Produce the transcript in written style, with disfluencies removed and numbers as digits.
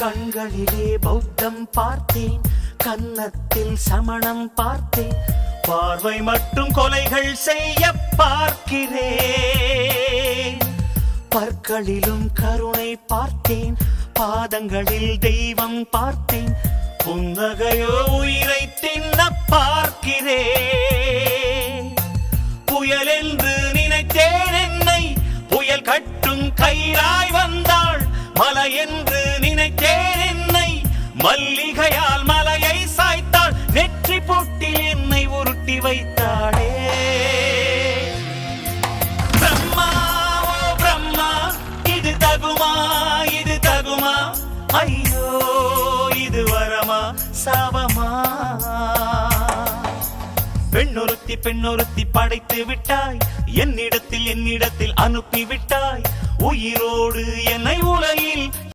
கண்களிலே பௌத்தம் பார்த்தேன், கன்னத்தில் சமணம் பார்த்தேன், பார்வை மட்டும் கொலைகள் செய்ய பார்க்கிறேன். பற்களிலும் கருணை பார்த்தேன், பாதங்களில் தெய்வம் பார்த்தேன், புன்னகையோ உயிரை தின்ன பார்க்கிறேன். புயல் என்று நினைத்தேன் என்னை, புயல் கட்டும் கயிறாய் வந்தாள். மலை என்று நினைத்தேன் என்னை, மல்லிகையால் மலையை சாய்த்தாள். நெற்றி பொட்டில் என்னை உருட்டி வைத்தாளே. பிரம்மா ஓ பிரம்மா, இது தகுமா இது தகுமா? ஐயோ இது வரமா சாபமா? பெண்ணொருத்தி படைத்து விட்டாய், என்னிடத்தில் அனுப்பி விட்டாய். உயிரோடு என்னை உலகில்